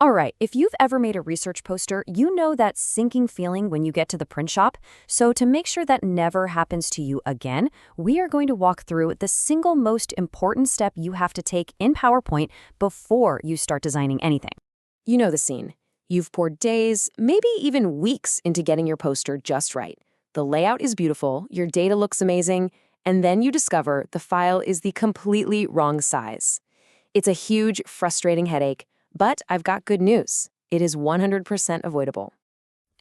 All right, if you've ever made a research poster, you know that sinking feeling when you get to the print shop. So to make sure that never happens to you again, we are going to walk through the single most important step you have to take in PowerPoint before you start designing anything. You know the scene. You've poured days, maybe even weeks into getting your poster just right. The layout is beautiful, your data looks amazing, and then you discover the file is the completely wrong size. It's a huge, frustrating headache, but I've got good news. It is 100% avoidable.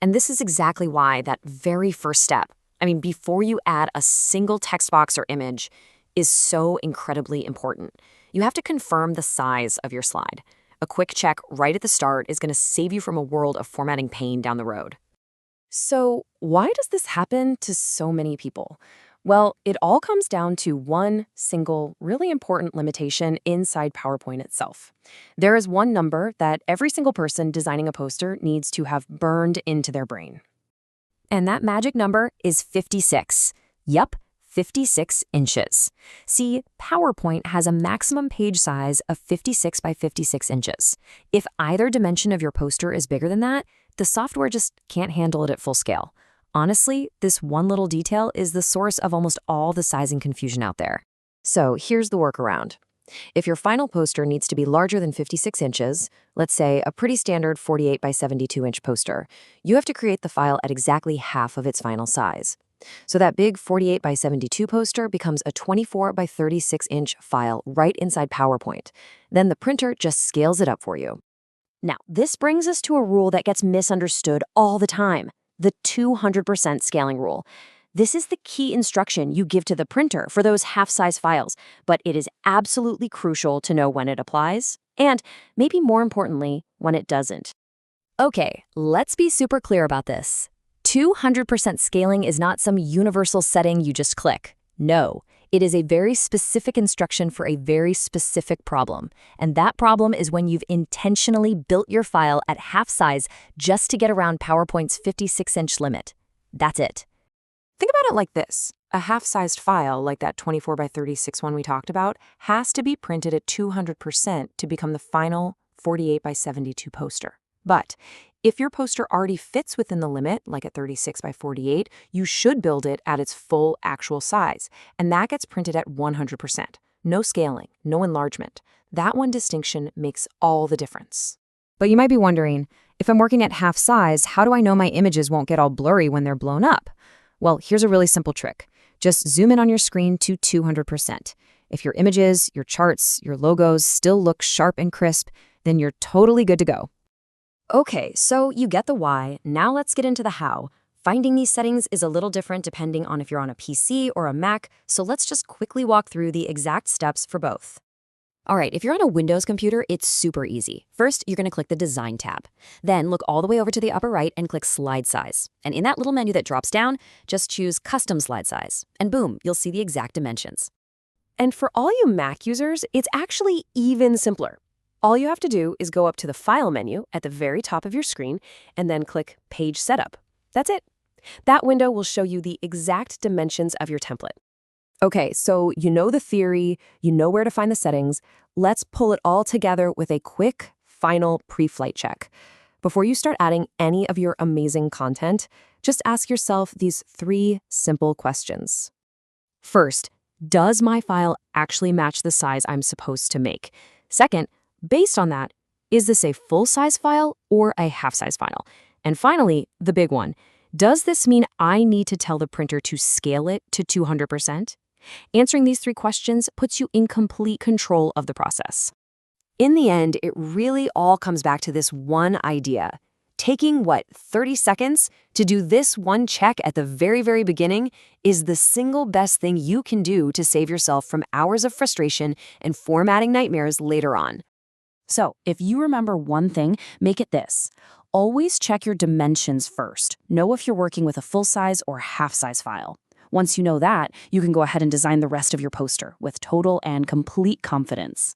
And this is exactly why that very first step, before you add a single text box or image, is so incredibly important. You have to confirm the size of your slide. A quick check right at the start is going to save you from a world of formatting pain down the road. So, why does this happen to so many people? Well, it all comes down to one single, really important limitation inside PowerPoint itself. There is one number that every single person designing a poster needs to have burned into their brain. And that magic number is 56. Yup, 56 inches. See, PowerPoint has a maximum page size of 56 by 56 inches. If either dimension of your poster is bigger than that, the software just can't handle it at full scale. Honestly, this one little detail is the source of almost all the sizing confusion out there. So here's the workaround. If your final poster needs to be larger than 56 inches, let's say a pretty standard 48 by 72 inch poster, you have to create the file at exactly half of its final size. So that big 48 by 72 poster becomes a 24 by 36 inch file right inside PowerPoint. Then the printer just scales it up for you. Now, this brings us to a rule that gets misunderstood all the time. The 200% scaling rule. This is the key instruction you give to the printer for those half-size files, but it is absolutely crucial to know when it applies, and maybe more importantly, when it doesn't. Okay, let's be super clear about this. 200% scaling is not some universal setting you just click. No, it is a very specific instruction for a very specific problem. And that problem is when you've intentionally built your file at half size just to get around PowerPoint's 56-inch limit. That's it. Think about it like this. A half-sized file, like that 24 by 36 one we talked about, has to be printed at 200% to become the final 48 by 72 poster. But if your poster already fits within the limit, like at 36 by 48, you should build it at its full actual size, and that gets printed at 100%. No scaling, no enlargement. That one distinction makes all the difference. But you might be wondering, if I'm working at half size, how do I know my images won't get all blurry when they're blown up? Well, here's a really simple trick. Just zoom in on your screen to 200%. If your images, your charts, your logos still look sharp and crisp, then you're totally good to go. Okay, so you get the why. Now let's get into the how. Finding these settings is a little different depending on if you're on a PC or a Mac, so let's just quickly walk through the exact steps for both. All right, if you're on a Windows computer, it's super easy. First, you're going to click the Design tab. Then look all the way over to the upper right and click Slide Size. And in that little menu that drops down, just choose Custom Slide Size. And boom, you'll see the exact dimensions. And for all you Mac users, it's actually even simpler. All you have to do is go up to the File menu at the very top of your screen and then click Page Setup. That's it. That window will show you the exact dimensions of your template. Okay, so you know the theory, you know where to find the settings. Let's pull it all together with a quick, final pre-flight check. Before you start adding any of your amazing content, just ask yourself these 3 simple questions. First, does my file actually match the size I'm supposed to make? Second, based on that, is this a full-size file or a half-size file? And finally, the big one, does this mean I need to tell the printer to scale it to 200%? Answering these 3 questions puts you in complete control of the process. In the end, it really all comes back to this one idea. Taking, 30 seconds to do this one check at the very, very beginning is the single best thing you can do to save yourself from hours of frustration and formatting nightmares later on. So, if you remember one thing, make it this. Always check your dimensions first. Know if you're working with a full-size or half-size file. Once you know that, you can go ahead and design the rest of your poster with total and complete confidence.